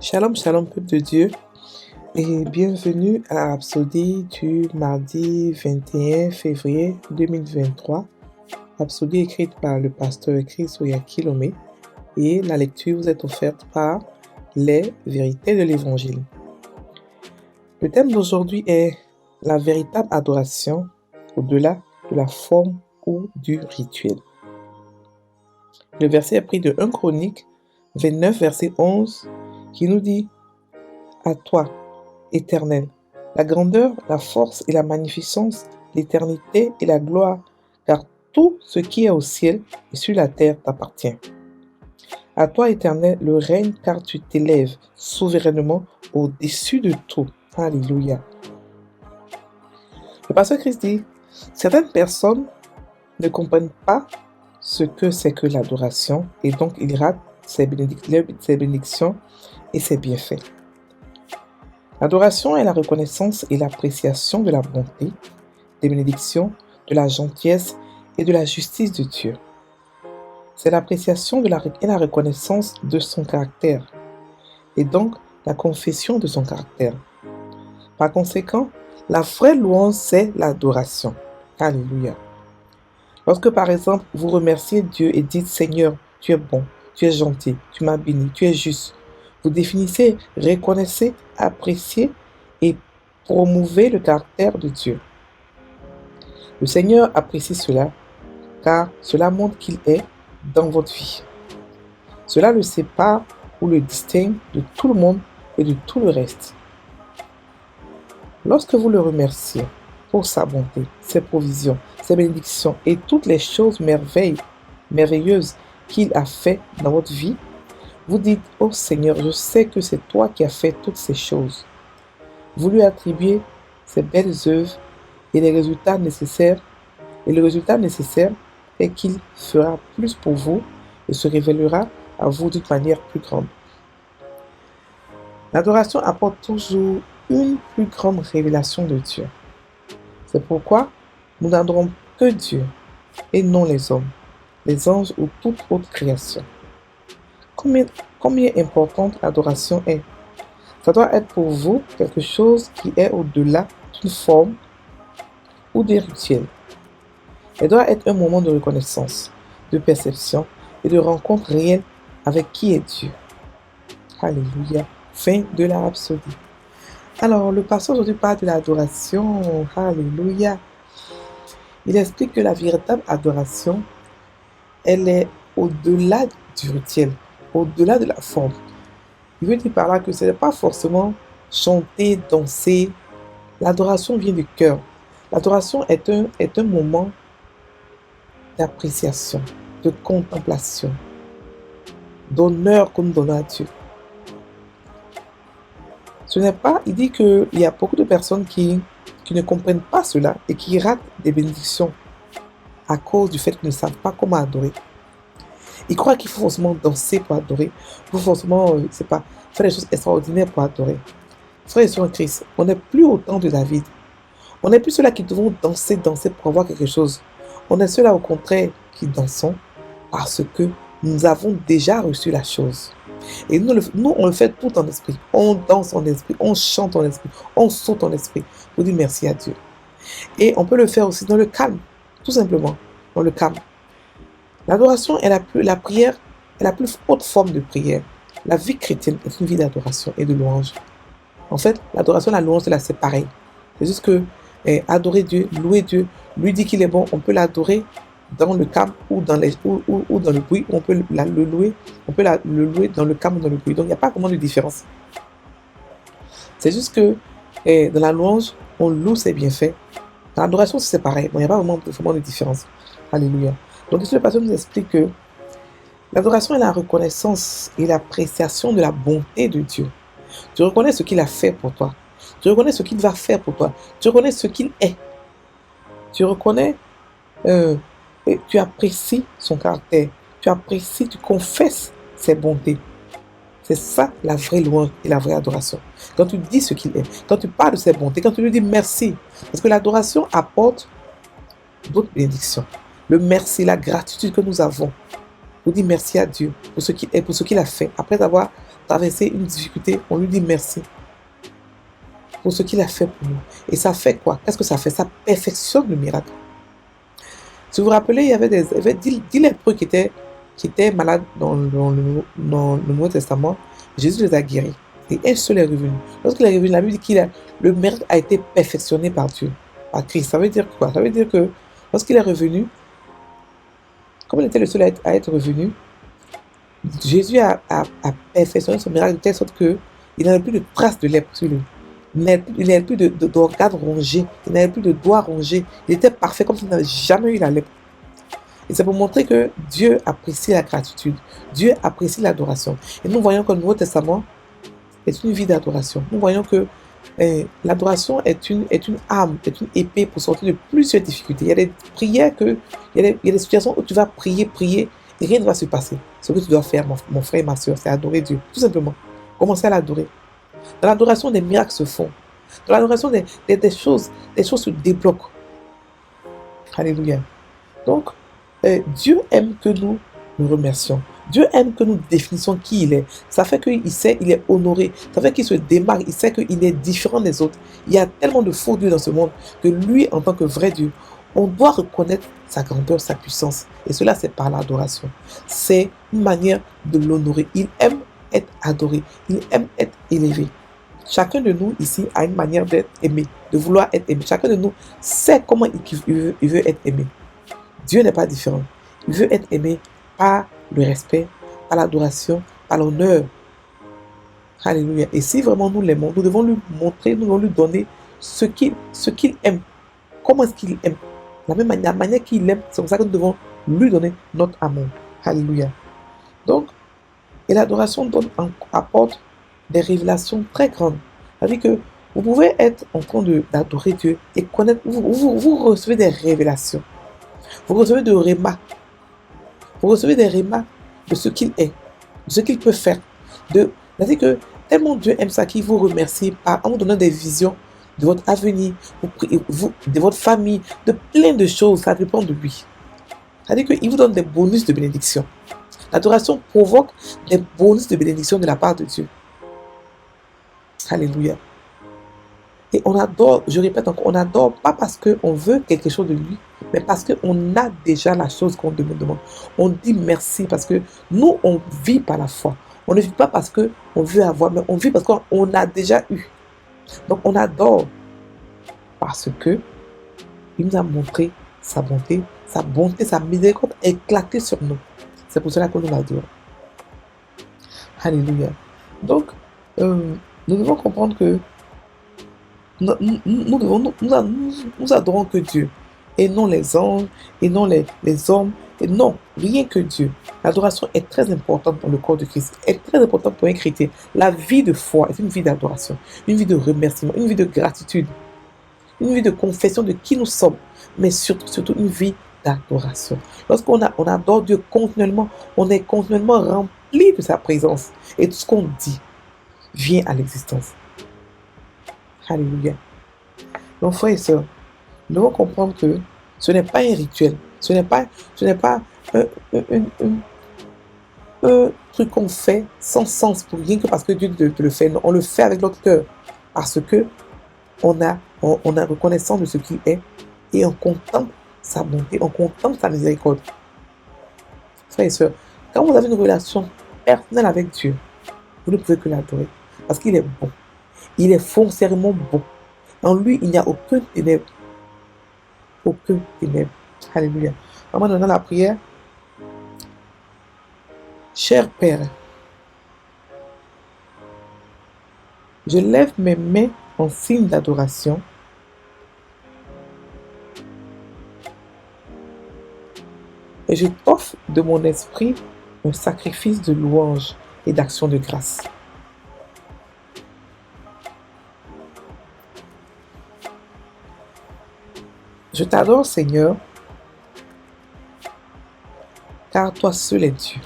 Shalom, shalom, peuple de Dieu, et bienvenue à la Rhapsodie du mardi 21 février 2023. Rhapsodie écrite par le pasteur Chris Oyakilome, et la lecture vous est offerte par les vérités de l'Évangile. Le thème d'aujourd'hui est la véritable adoration au-delà de la forme ou du rituel. Le verset est pris de 1 Chronique 29, verset 11, qui nous dit « À toi, Éternel, la grandeur, la force et la magnificence, l'éternité et la gloire, car tout ce qui est au ciel et sur la terre t'appartient. À toi, Éternel, le règne, car tu t'élèves souverainement au-dessus de tout. » Alléluia. Le pasteur Christ dit, certaines personnes ne comprennent pas ce que c'est que l'adoration et donc ils ratent ses bénédictions et ses bienfaits. L'adoration est la reconnaissance et l'appréciation de la bonté, des bénédictions, de la gentillesse et de la justice de Dieu. C'est l'appréciation et la reconnaissance de son caractère et donc la confession de son caractère. Par conséquent, la vraie louange, c'est l'adoration. Alléluia. Lorsque par exemple vous remerciez Dieu et dites « Seigneur, tu es bon, tu es gentil, tu m'as béni, tu es juste », vous définissez, reconnaissez, appréciez et promouvez le caractère de Dieu. Le Seigneur apprécie cela, car cela montre qu'il est dans votre vie. Cela le sépare ou le distingue de tout le monde et de tout le reste. Lorsque vous le remerciez pour sa bonté, ses provisions, ses bénédictions et toutes les choses merveilleuses qu'il a fait dans votre vie, vous dites « Oh Seigneur, je sais que c'est toi qui as fait toutes ces choses. » Vous lui attribuez ces belles œuvres et le résultat nécessaire est qu'il fera plus pour vous et se révélera à vous d'une manière plus grande. L'adoration apporte toujours une plus grande révélation de Dieu. C'est pourquoi nous n'adorons que Dieu et non les hommes, les anges ou toute autre création. Combien importante l'adoration est. Ça doit être pour vous quelque chose qui est au-delà d'une forme ou des rituels. Elle doit être un moment de reconnaissance, de perception et de rencontre réelle avec qui est Dieu. Alléluia. Fin de la Rhapsodie. Alors, le pasteur aujourd'hui parle de l'adoration. Alléluia. Il explique que la véritable adoration, elle est au-delà du rituel, au-delà de la forme. Il veut dire par là que ce n'est pas forcément chanter, danser. L'adoration vient du cœur. L'adoration est un moment d'appréciation, de contemplation, d'honneur que nous donnons à Dieu. Ce n'est pas, il dit qu'il y a beaucoup de personnes qui ne comprennent pas cela et qui ratent des bénédictions à cause du fait qu'ils ne savent pas comment adorer. Ils croient qu'il faut forcément danser pour adorer, il faut forcément, faire des choses extraordinaires pour adorer. Frères et sœurs en Christ, on n'est plus au temps de David. On n'est plus ceux-là qui devons danser pour avoir quelque chose. On est ceux-là au contraire qui dansons parce que nous avons déjà reçu la chose. Et nous, on le fait tout en esprit. On danse en esprit, on chante en esprit, on saute en esprit pour dire merci à Dieu. Et on peut le faire aussi dans le calme, tout simplement, dans le calme. L'adoration est la prière est la plus haute forme de prière. La vie chrétienne est une vie d'adoration et de louange. En fait, l'adoration et la louange, c'est pareil. C'est juste que adorer Dieu, louer Dieu, lui dire qu'il est bon, on peut l'adorer dans le calme ou dans le bruit, on peut le louer dans le calme ou dans le bruit. Donc, il n'y a pas vraiment de différence. C'est juste que dans la louange, on loue ses bienfaits. Dans l'adoration, c'est pareil. Bon, il n'y a pas vraiment de différence. Alléluia. Donc, ici, le pasteur nous explique que l'adoration est la reconnaissance et l'appréciation de la bonté de Dieu. Tu reconnais ce qu'il a fait pour toi. Tu reconnais ce qu'il va faire pour toi. Tu reconnais ce qu'il est. Tu reconnais et tu apprécies son caractère. Tu apprécies, tu confesses ses bontés. C'est ça la vraie louange et la vraie adoration. Quand tu dis ce qu'il est, quand tu parles de ses bontés, quand tu lui dis merci. Parce que l'adoration apporte d'autres bénédictions. Le merci, la gratitude que nous avons. Pour dire merci à Dieu pour ce qu'il est, pour ce qu'il a fait. Après avoir traversé une difficulté, on lui dit merci pour ce qu'il a fait pour nous. Et ça fait quoi? Qu'est-ce que ça fait? Ça perfectionne le miracle. Si vous vous rappelez, il y avait 10 lépreux qui étaient malades dans le Nouveau Testament. Jésus les a guéris. Et un seul est revenu. Lorsqu'il est revenu, la Bible dit le miracle a été perfectionné par Dieu, par Christ. Ça veut dire quoi? Ça veut dire que lorsqu'il est revenu, comme il était le seul à être revenu, Jésus a perfectionné son miracle de telle sorte qu'il n'avait plus de traces de lèpre sur lui. Il n'avait plus d'organes rongés, il n'avait plus de doigts rongés. Il était parfait comme s'il n'avait jamais eu la lèpre. Et c'est pour montrer que Dieu apprécie la gratitude, Dieu apprécie l'adoration. Et nous voyons que le Nouveau Testament est une vie d'adoration. Nous voyons que l'adoration est une arme, est une épée pour sortir de plusieurs difficultés. Il y a des prières il y a des situations où tu vas prier, et rien ne va se passer. Ce que tu dois faire, mon frère et ma soeur, c'est adorer Dieu, tout simplement. Commencer à l'adorer. Dans l'adoration, des miracles se font. Dans l'adoration, des choses se débloquent. Alléluia. Donc, Dieu aime que nous le remercions. Dieu aime que nous définissions qui il est. Ça fait qu'il sait, il est honoré. Ça fait qu'il se démarque, il sait qu'il est différent des autres. Il y a tellement de faux dieux dans ce monde que lui, en tant que vrai Dieu, on doit reconnaître sa grandeur, sa puissance. Et cela, c'est par l'adoration. C'est une manière de l'honorer. Il aime être adoré. Il aime être élevé. Chacun de nous ici a une manière d'être aimé, de vouloir être aimé. Chacun de nous sait comment il veut être aimé. Dieu n'est pas différent. Il veut être aimé par le respect, par l'adoration, par l'honneur. Alléluia. Et si vraiment nous l'aimons, nous devons lui montrer, nous devons lui donner ce qu'il aime. Comment est-ce qu'il aime? La manière qu'il aime, c'est comme ça que nous devons lui donner notre amour. Alléluia. Donc, et l'adoration apporte des révélations très grandes. C'est-à-dire que vous pouvez être en train d'adorer Dieu et connaître, vous recevez des révélations. Vous recevez des rémas. Vous recevez des rémas de ce qu'il est, de ce qu'il peut faire. C'est-à-dire que tellement Dieu aime ça qu'il vous remercie en vous donnant des visions de votre avenir, de votre famille, de plein de choses. Ça dépend de lui. C'est-à-dire qu'il vous donne des bonus de bénédiction. L'adoration provoque des bonus de bénédiction de la part de Dieu. Alléluia. Et on adore, je répète encore, on adore pas parce qu'on veut quelque chose de lui, mais parce qu'on a déjà la chose qu'on demande. On dit merci parce que nous, on vit par la foi. On ne vit pas parce qu'on veut avoir, mais on vit parce qu'on a déjà eu. Donc on adore parce que il nous a montré sa bonté, sa miséricorde éclatée sur nous. C'est pour cela que nous l'adorons. Alléluia. Donc, nous devons comprendre que nous adorons que Dieu, et non les anges, et non les hommes, et non, rien que Dieu. L'adoration est très importante dans le corps de Christ, est très importante pour un chrétien. La vie de foi est une vie d'adoration, une vie de remerciement, une vie de gratitude, une vie de confession de qui nous sommes, mais surtout une vie d'adoration. Lorsqu'on adore Dieu continuellement, on est continuellement rempli de sa présence, et tout ce qu'on dit vient à l'existence. Alléluia. Donc, frères et sœurs, nous devons comprendre que ce n'est pas un rituel. Ce n'est pas un truc qu'on fait sans sens pour rien que parce que Dieu te le fait. Non, on le fait avec notre cœur. Parce que on a reconnaissance de ce qu'il est et on contemple sa bonté, on contemple sa miséricorde. Frères et sœurs, quand vous avez une relation personnelle avec Dieu, vous ne pouvez que l'adorer. Parce qu'il est bon. Il est foncièrement bon. En lui, il n'y a aucun ténèbre. Aucun ténèbre. Alléluia. Maman, dans la prière. Cher Père, je lève mes mains en signe d'adoration. Et je t'offre de mon esprit un sacrifice de louange et d'action de grâce. Je t'adore, Seigneur, car toi seul es Dieu.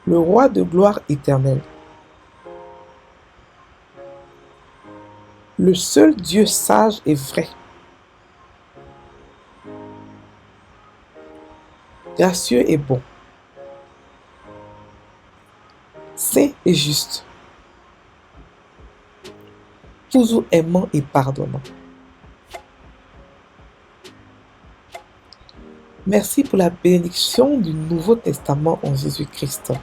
Le roi de gloire éternelle. Le seul Dieu sage et vrai. Gracieux et bon. saint et juste, toujours aimant et pardonnant. Merci pour la bénédiction du Nouveau Testament en Jésus-Christ.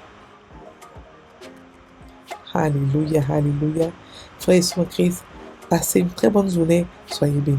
Alléluia, alléluia. Frères et sœurs en Christ, passez une très bonne journée. Soyez bénis.